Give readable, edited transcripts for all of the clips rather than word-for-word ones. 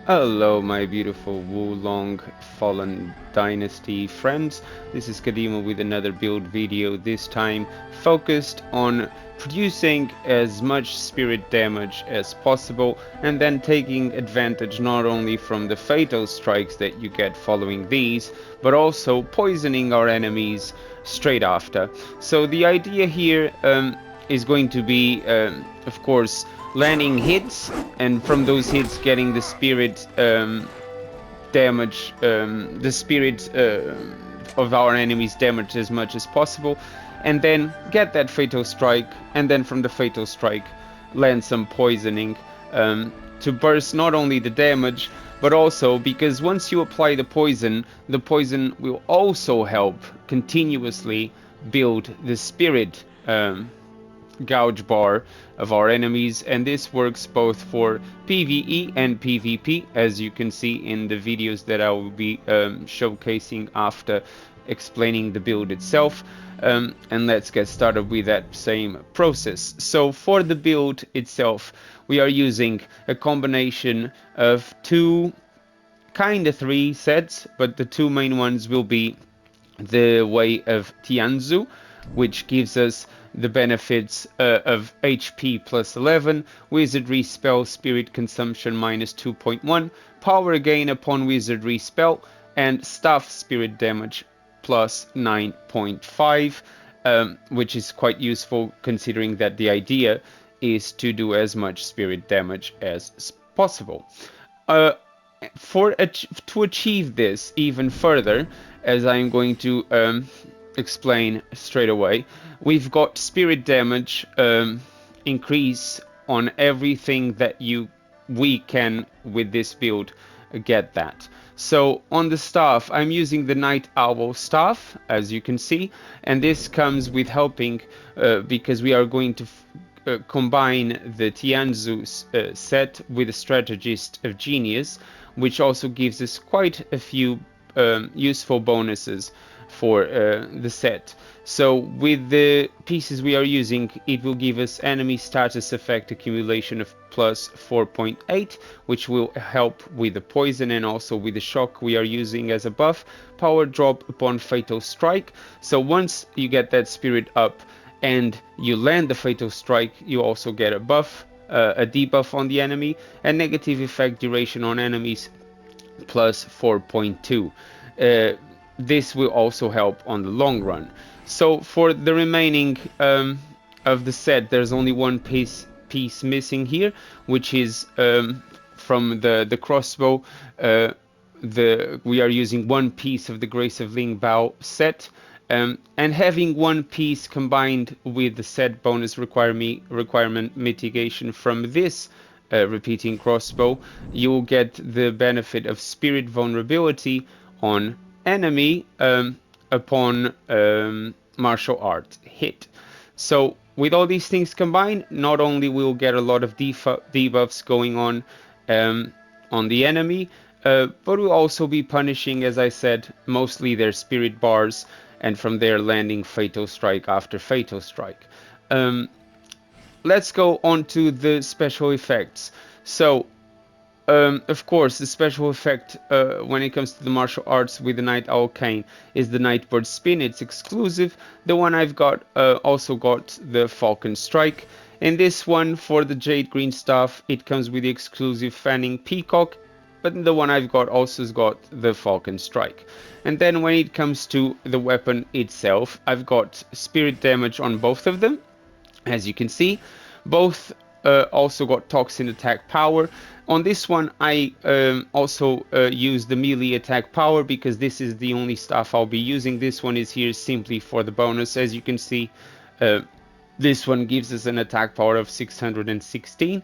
Hello my beautiful Wulong Fallen Dynasty friends, this is Kadima with another build video, this time focused on producing as much spirit damage as possible and then taking advantage not only from the fatal strikes that you get following these, but also poisoning our enemies straight after. So the idea here is going to be, of course, landing hits, and from those hits getting the spirit damage, the spirit of our enemies damaged as much as possible, and then get that fatal strike, and then from the fatal strike land some poisoning to burst not only the damage, but also because once you apply the poison will also help continuously build the spirit gouge bar of our enemies, and this works both for PvE and PvP, as you can see in the videos that I will be showcasing after explaining the build itself. And let's get started with that same process. So for the build itself, we are using a combination of three sets, but the two main ones will be the Way of Tianzu, which gives us the benefits of HP plus 11, Wizardry Spell Spirit Consumption minus 2.1, Power Gain upon Wizardry Spell, and Staff Spirit Damage plus 9.5, which is quite useful considering that the idea is to do as much spirit damage as possible. To achieve this even further, as I'm going to explain straight away, we've got spirit damage increase on everything that we can with this build get that. So on the staff, I'm using the Night Owl staff, as you can see, and this comes with helping because we are going to combine the Tianzu set with the Strategist of Genius, which also gives us quite a few useful bonuses for the set. So with the pieces we are using, it will give us enemy status effect accumulation of plus 4.8, which will help with the poison and also with the shock we are using as a buff. Power drop upon fatal strike. So once you get that spirit up and you land the fatal strike, you also get a buff, a debuff on the enemy, and negative effect duration on enemies plus 4.2. This will also help on the long run. So for the remaining of the set, there's only one piece missing here, which is from the crossbow. We are using one piece of the Grace of Ling Bao set, and having one piece combined with the set bonus requirement mitigation from this repeating crossbow, you will get the benefit of spirit vulnerability on enemy upon martial art hit. So with all these things combined, not only will get a lot of debuffs going on the enemy, but we'll also be punishing, as I said, mostly their spirit bars, and from there landing fatal strike after fatal strike. Let's go on to the special effects. So of course, the special effect when it comes to the martial arts with the Night Owl Cane is the Nightbird Spin. It's exclusive. The one I've got also got the Falcon Strike. In this one, for the Jade Green Staff, it comes with the exclusive Fanning Peacock, but the one I've got also has got the Falcon Strike. And then when it comes to the weapon itself, I've got spirit damage on both of them, as you can see. Both also got Toxin attack power. On this one, I also use the melee attack power because this is the only stuff I'll be using. This one is here simply for the bonus. As you can see, this one gives us an attack power of 616.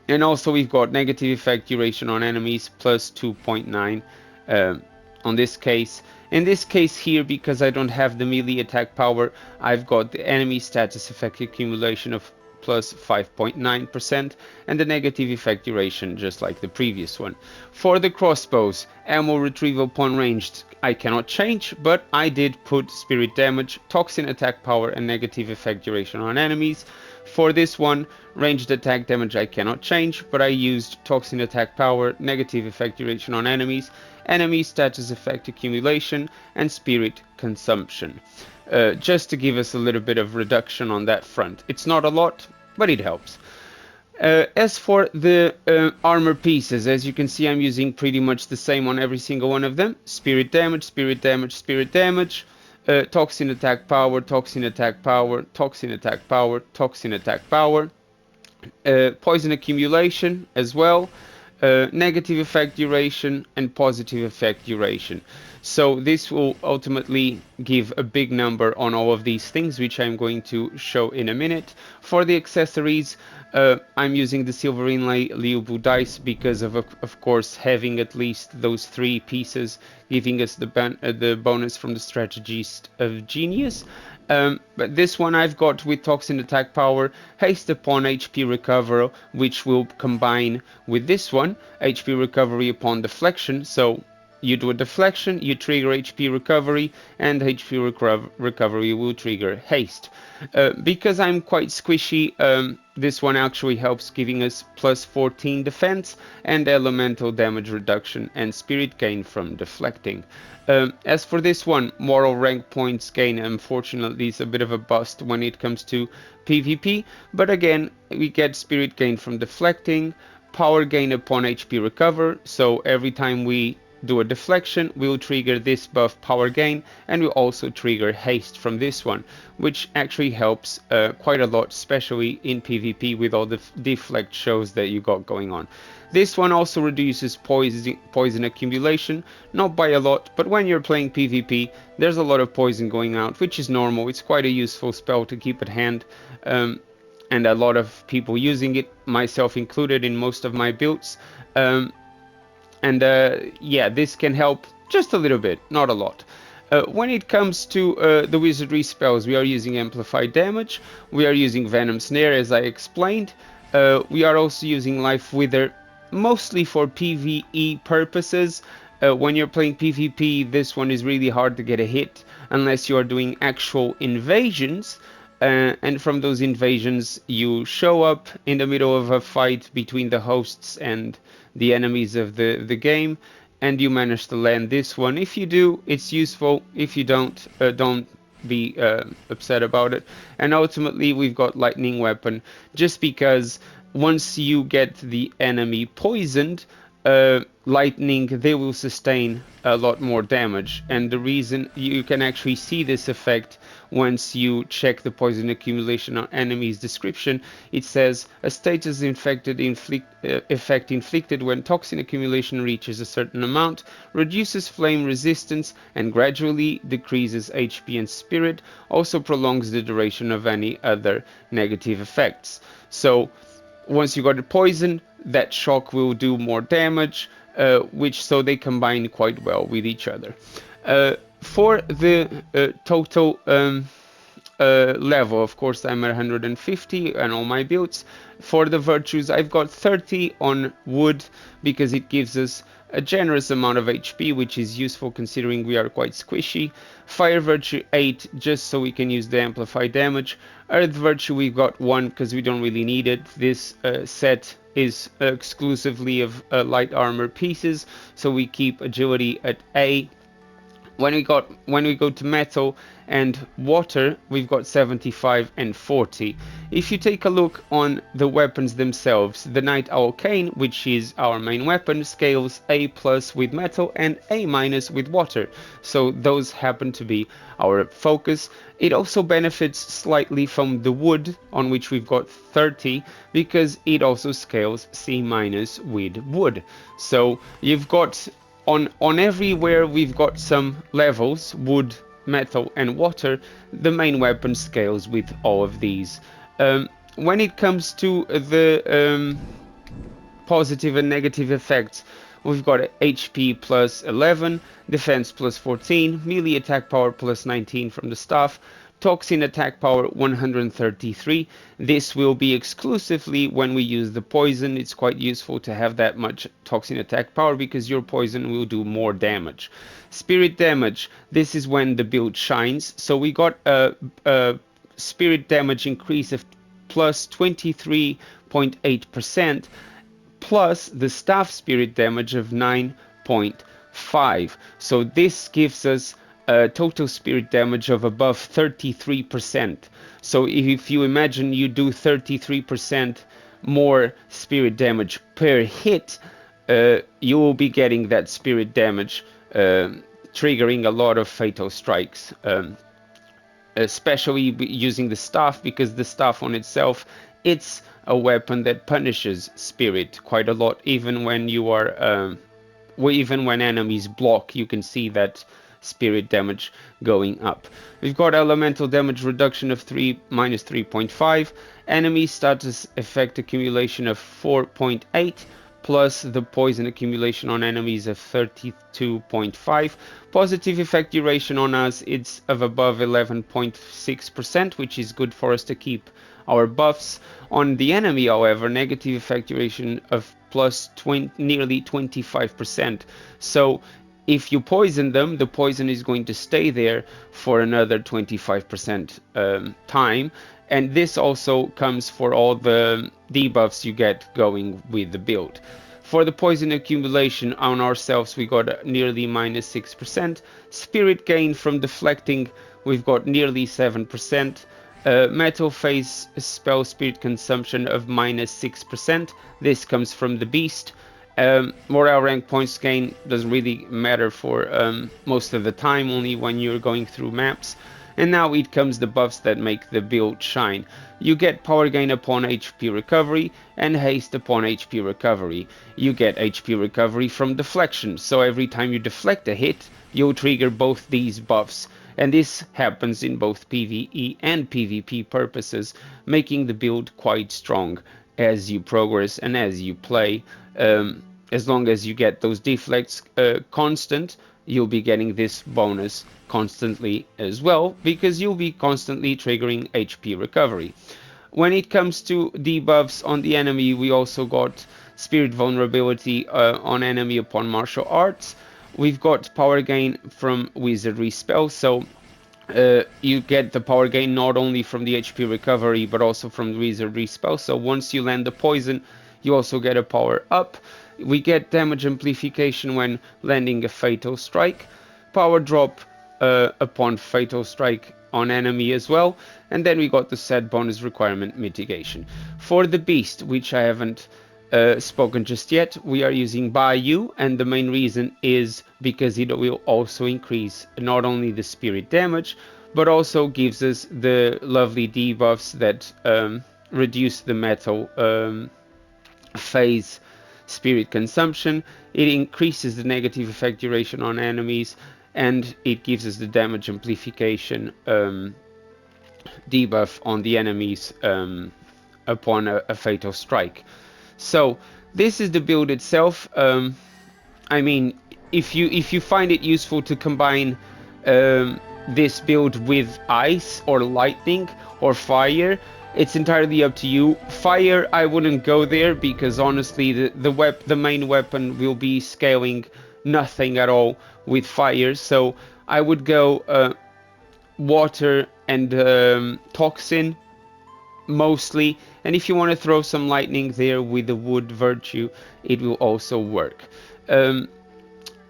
And also we've got negative effect duration on enemies plus 2.9 on this case. In this case here, because I don't have the melee attack power, I've got the enemy status effect accumulation of plus 5.9% and the negative effect duration just like the previous one. For the crossbows, ammo retrieval upon ranged I cannot change, but I did put spirit damage, toxin attack power and negative effect duration on enemies. For this one, ranged attack damage I cannot change, but I used toxin attack power, negative effect duration on enemies, enemy status effect accumulation, and spirit consumption. Just to give us a little bit of reduction on that front. It's not a lot, but it helps. As for the armor pieces, as you can see, I'm using pretty much the same on every single one of them. Spirit damage, spirit damage, spirit damage, toxin attack power, toxin attack power, toxin attack power, toxin attack power, poison accumulation as well, negative effect duration, and positive effect duration. So this will ultimately give a big number on all of these things, which I'm going to show in a minute. For the accessories, I'm using the silver inlay Liubu dice because of course, having at least those 3 pieces, giving us the bonus from the Strategist of Genius. But this one I've got with toxin attack power, haste upon HP recovery, which will combine with this one, HP recovery upon deflection. So you do a deflection, you trigger HP recovery, and HP recovery will trigger haste. Because I'm quite squishy, this one actually helps, giving us plus 14 defense and elemental damage reduction and spirit gain from deflecting. As for this one, moral rank points gain, unfortunately, is a bit of a bust when it comes to PvP, but again, we get spirit gain from deflecting, power gain upon HP recover, so every time we do a deflection, we'll trigger this buff power gain, and we'll also trigger haste from this one, which actually helps quite a lot, especially in PvP with all the deflect shows that you got going on. This one also reduces poison accumulation, not by a lot, but when you're playing PvP, there's a lot of poison going out, which is normal. It's quite a useful spell to keep at hand, and a lot of people using it, myself included, in most of my builds. Yeah, this can help just a little bit, not a lot. When it comes to the wizardry spells, we are using amplified damage, we are using venom snare as I explained, we are also using life wither, mostly for PvE purposes. When you're playing PvP, this one is really hard to get a hit unless you are doing actual invasions. And from those invasions, you show up in the middle of a fight between the hosts and the enemies of the game, and you manage to land this one. If you do, it's useful. If you don't be upset about it. And ultimately, we've got lightning weapon, just because once you get the enemy poisoned, lightning, they will sustain a lot more damage, and the reason you can actually see this effect once you check the poison accumulation on enemy's description, it says a status effect inflicted when toxin accumulation reaches a certain amount, reduces flame resistance and gradually decreases HP and spirit, also prolongs the duration of any other negative effects. So once you got the poison, that shock will do more damage, so they combine quite well with each other. For the total level, of course, I'm at 150 on all my builds. For the virtues, I've got 30 on wood because it gives us a generous amount of HP, which is useful considering we are quite squishy. Fire virtue 8, just so we can use the amplified damage. Earth virtue, we've got 1 because we don't really need it. This set is exclusively of light armor pieces, so we keep agility at A. When we go to metal and water, we've got 75 and 40. If you take a look on the weapons themselves, the Night Owl Cane, which is our main weapon, scales A+ with metal and A- with water. So those happen to be our focus. It also benefits slightly from the wood, on which we've got 30, because it also scales C- with wood. So you've got on everywhere we've got some levels, wood, metal and water. The main weapon scales with all of these. When it comes to the positive and negative effects, we've got HP plus 11, defense plus 14, melee attack power plus 19 from the staff, toxin attack power 133. This will be exclusively when we use the poison. It's quite useful to have that much toxin attack power because your poison will do more damage. Spirit damage, this is when the build shines. So we got a spirit damage increase of plus 23.8%, plus the staff spirit damage of 9.5. So this gives us a total spirit damage of above 33%. So if you imagine you do 33% more spirit damage per hit, you will be getting that spirit damage, triggering a lot of fatal strikes, especially using the staff, because the staff on itself, it's a weapon that punishes spirit quite a lot. Even when you are even when enemies block, you can see that spirit damage going up. We've got elemental damage reduction of minus 3.5, enemy status effect accumulation of 4.8, plus the poison accumulation on enemies of 32.5. Positive effect duration on us, it's of above 11.6%, which is good for us to keep our buffs. On the enemy, however, negative effect duration of plus nearly 25%. So if you poison them, the poison is going to stay there for another 25% time. And this also comes for all the debuffs you get going with the build. For the poison accumulation on ourselves, we got nearly minus 6%. Spirit gain from deflecting, we've got nearly 7%. Metal phase spell spirit consumption of minus 6%. This comes from the beast. Morale rank points gain doesn't really matter for most of the time, only when you're going through maps. And now it comes the buffs that make the build shine. You get power gain upon HP recovery and haste upon HP recovery. You get HP recovery from deflection, so every time you deflect a hit, you'll trigger both these buffs. And this happens in both PvE and PvP purposes, making the build quite strong as you progress and as you play. As long as you get those deflects constant, you'll be getting this bonus constantly as well, because you'll be constantly triggering HP recovery. When it comes to debuffs on the enemy, we also got spirit vulnerability on enemy upon martial arts. We've got power gain from wizardry spells, so you get the power gain not only from the HP recovery but also from the wizardry spell. So once you land the poison, you also get a power up. We get damage amplification when landing a fatal strike, power drop upon fatal strike on enemy as well, and then we got the set bonus requirement mitigation. For the beast, which I haven't spoken just yet, we are using Bayou, and the main reason is because it will also increase not only the spirit damage but also gives us the lovely debuffs that reduce the metal phase spirit consumption. It increases the negative effect duration on enemies, and it gives us the damage amplification debuff on the enemies upon a fatal strike. So this is the build itself. I mean, if you find it useful to combine this build with ice or lightning or fire, it's entirely up to you. Fire, I wouldn't go there, because honestly the main weapon will be scaling nothing at all with fire. So I would go water and toxin mostly, and if you want to throw some lightning there with the wood virtue, it will also work.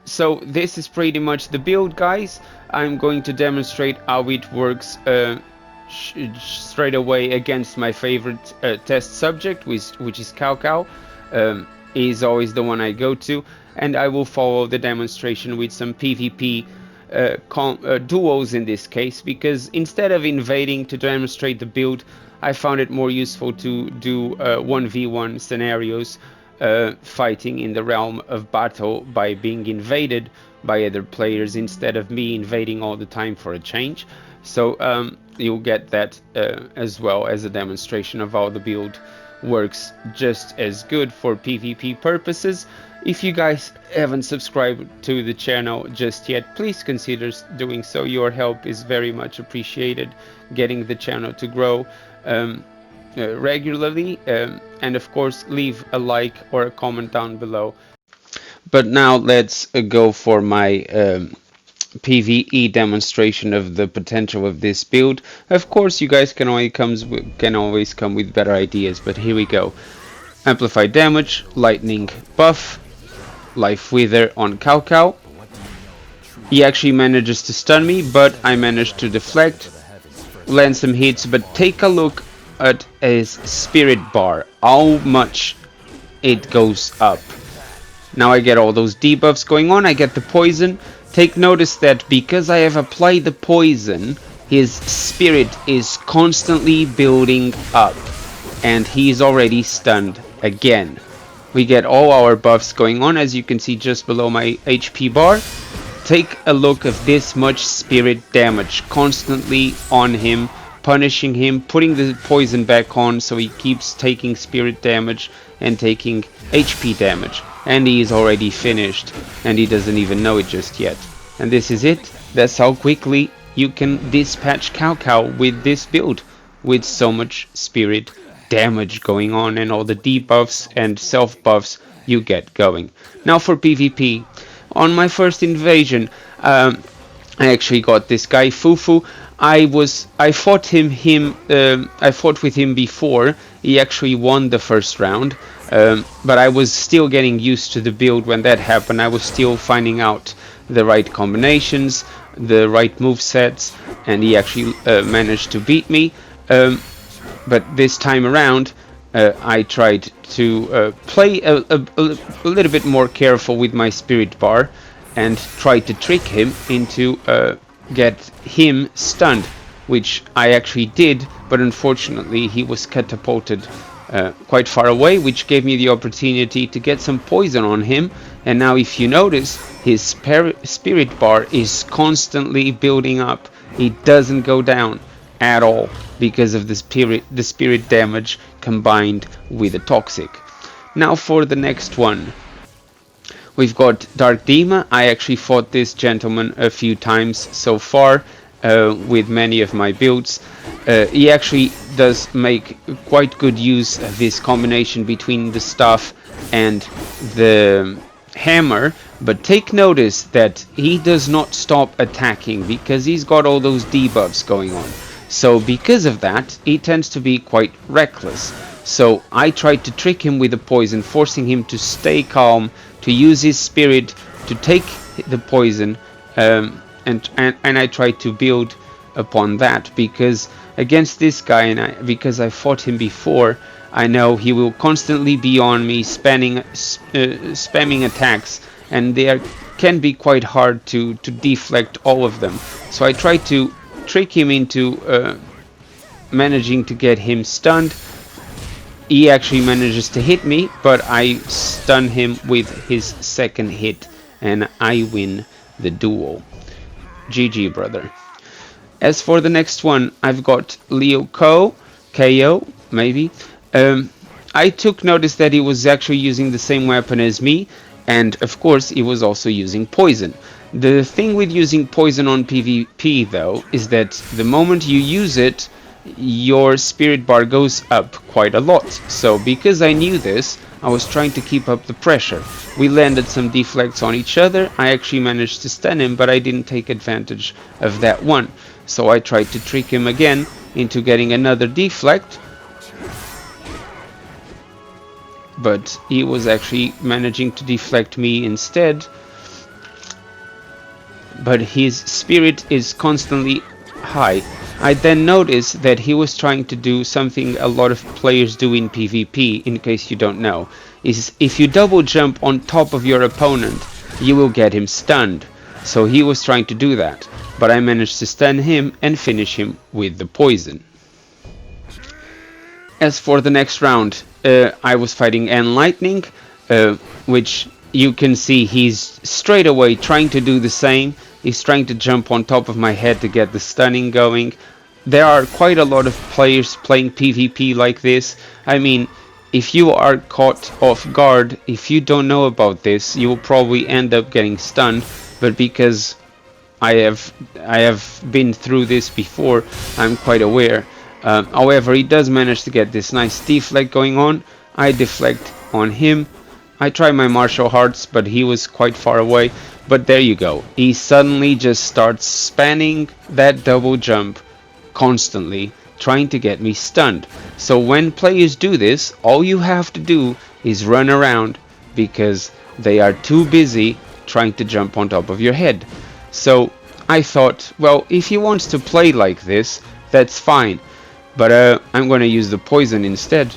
So this is pretty much the build, guys. I'm going to demonstrate how it works straight away against my favorite test subject, which is Cao Cai. Is always the one I go to, and I will follow the demonstration with some PvP duos in this case, because instead of invading to demonstrate the build, I found it more useful to do 1v1 scenarios, fighting in the realm of battle by being invaded by other players instead of me invading all the time for a change. So you'll get that as well as a demonstration of how the build works just as good for PvP purposes. If you guys haven't subscribed to the channel just yet, please consider doing so. Your help is very much appreciated, getting the channel to grow regularly, and of course leave a like or a comment down below. But now let's go for my PvE demonstration of the potential of this build. Of course, you guys can always come with better ideas, but here we go. Amplified damage, lightning buff, life wither on Cao Cai. He actually manages to stun me, but I managed to deflect, land some hits. But take a look at his spirit bar, how much it goes up. Now I get all those debuffs going on, I get the poison. Take notice that because I have applied the poison, his spirit is constantly building up, and he's already stunned again. We get all our buffs going on, as you can see just below my HP bar. Take a look of this much spirit damage constantly on him, punishing him, putting the poison back on so he keeps taking spirit damage and taking HP damage. And he is already finished, and he doesn't even know it just yet. And this is it. That's how quickly you can dispatch Cao Cai with this build, with so much spirit damage going on and all the debuffs and self buffs you get going. Now for PvP. On my first invasion, I actually got this guy Fufu. I fought with him before. He actually won the first round, but I was still getting used to the build when that happened. I was still finding out the right combinations, the right move sets, and he actually managed to beat me. But this time around, I tried to play a little bit more careful with my spirit bar and tried to trick him into get him stunned, which I actually did, but unfortunately he was catapulted quite far away, which gave me the opportunity to get some poison on him. And now if you notice, his spirit bar is constantly building up. It doesn't go down at all because of the spirit damage combined with the toxic. Now for the next one, we've got Dark Dima. I actually fought this gentleman a few times so far with many of my builds. He actually does make quite good use of this combination between the staff and the hammer, but take notice that he does not stop attacking because he's got all those debuffs going on. So because of that, he tends to be quite reckless. So I tried to trick him with the poison, forcing him to stay calm, to use his spirit to take the poison, and I tried to build upon that, because against this guy, and because I fought him before, I know he will constantly be on me, spamming attacks, and they can be quite hard to deflect all of them. So I tried to trick him into managing to get him stunned. He actually manages to hit me, but I stun him with his second hit, and I win the duel. GG, brother. As for the next one, I've got Leo Ko, maybe. I took notice that he was actually using the same weapon as me, and of course he was also using poison. The thing with using poison on PvP though is that the moment you use it, your spirit bar goes up quite a lot. So because I knew this, I was trying to keep up the pressure. We landed some deflects on each other. I actually managed to stun him, but I didn't take advantage of that one. So I tried to trick him again into getting another deflect, but he was actually managing to deflect me instead. But his spirit is constantly high. I then noticed that he was trying to do something a lot of players do in PvP, in case you don't know, is if you double jump on top of your opponent, you will get him stunned. So he was trying to do that, but I managed to stun him and finish him with the poison. As for the next round, I was fighting Lightning, which you can see he's straight away trying to do the same. He's trying to jump on top of my head to get the stunning going. There are quite a lot of players playing PvP like this. I mean, if you are caught off guard, if you don't know about this, you will probably end up getting stunned. But because I have been through this before, I'm quite aware. However, he does manage to get this nice deflect going on. I deflect on him. I tried my martial arts, but he was quite far away. But there you go. He suddenly just starts spanning that double jump constantly, trying to get me stunned. So when players do this, all you have to do is run around, because they are too busy trying to jump on top of your head. So I thought, well, if he wants to play like this, that's fine. But I'm going to use the poison instead.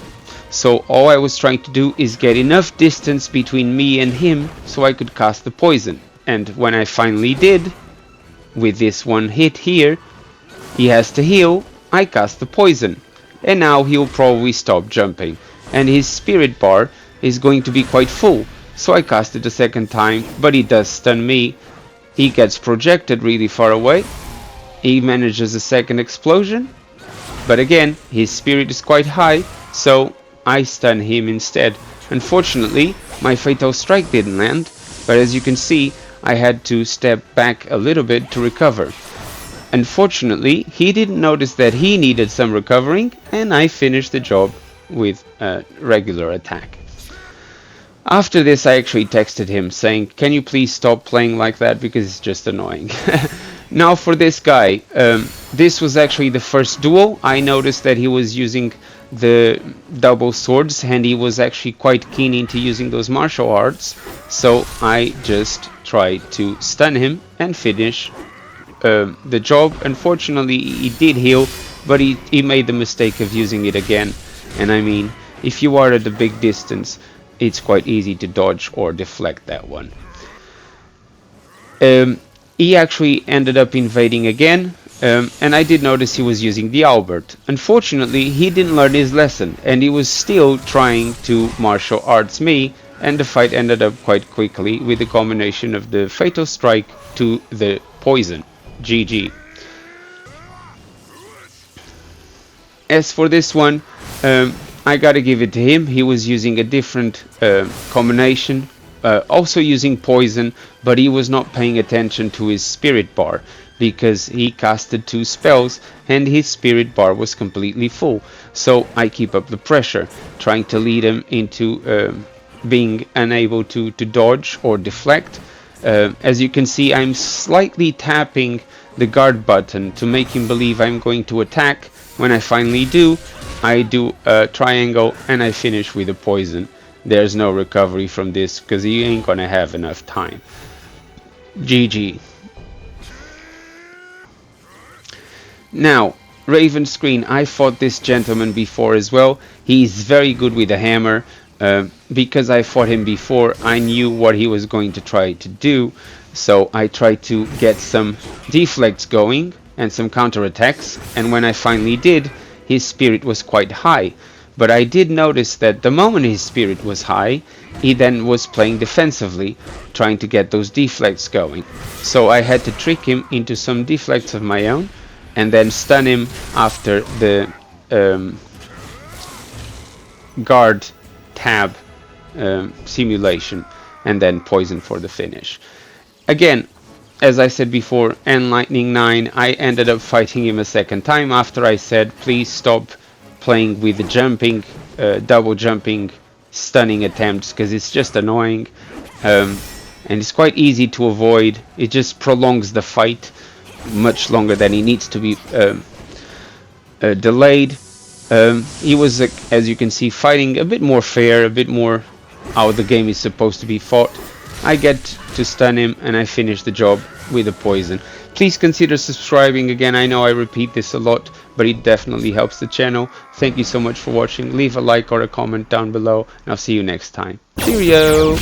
So all I was trying to do is get enough distance between me and him so I could cast the poison. And when I finally did, with this one hit here, he has to heal, I cast the poison. And now he'll probably stop jumping. And his spirit bar is going to be quite full. So I cast it a second time, but he does stun me. He gets projected really far away. He manages a second explosion. But again, his spirit is quite high, so I stun him instead. Unfortunately, my fatal strike didn't land, but as you can see, I had to step back a little bit to recover. Unfortunately, he didn't notice that he needed some recovering, and I finished the job with a regular attack. After this, I actually texted him saying, can you please stop playing like that, because it's just annoying. Now for this guy, this was actually the first duel. I noticed that he was using the double swords, and he was actually quite keen into using those martial arts. So I just tried to stun him and finish the job. Unfortunately, he did heal, but he made the mistake of using it again. And I mean, if you are at a big distance, it's quite easy to dodge or deflect that one. He actually ended up invading again, and I did notice he was using the Albert. Unfortunately, he didn't learn his lesson, and he was still trying to martial arts me, and the fight ended up quite quickly with a combination of the fatal strike to the poison. GG. As for this one, I gotta give it to him. He was using a different combination, also using poison, but he was not paying attention to his spirit bar, because he casted 2 spells and his spirit bar was completely full. So I keep up the pressure, trying to lead him into being unable to dodge or deflect. As you can see, I'm slightly tapping the guard button to make him believe I'm going to attack. When I finally do, I do a triangle and I finish with a poison. There's no recovery from this, because he ain't gonna have enough time. GG. Now, Raven Screen, I fought this gentleman before as well. He's very good with a hammer. Because I fought him before, I knew what he was going to try to do. So I tried to get some deflects going and some counterattacks. And when I finally did, his spirit was quite high. But I did notice that the moment his spirit was high, he then was playing defensively, trying to get those deflects going. So I had to trick him into some deflects of my own, and then stun him after the guard tab simulation, and then poison for the finish. Again, as I said before, Lightning 9, I ended up fighting him a second time after I said, please stop playing with the jumping, double jumping, stunning attempts, because it's just annoying, and it's quite easy to avoid. It just prolongs the fight much longer than he needs to be delayed. He was, as you can see, fighting a bit more fair, a bit more how the game is supposed to be fought. I get to stun him and I finish the job with a poison. Please consider subscribing. Again, I know I repeat this a lot, but it definitely helps the channel. Thank you so much for watching. Leave a like or a comment down below, and I'll see you next time. Cheerio!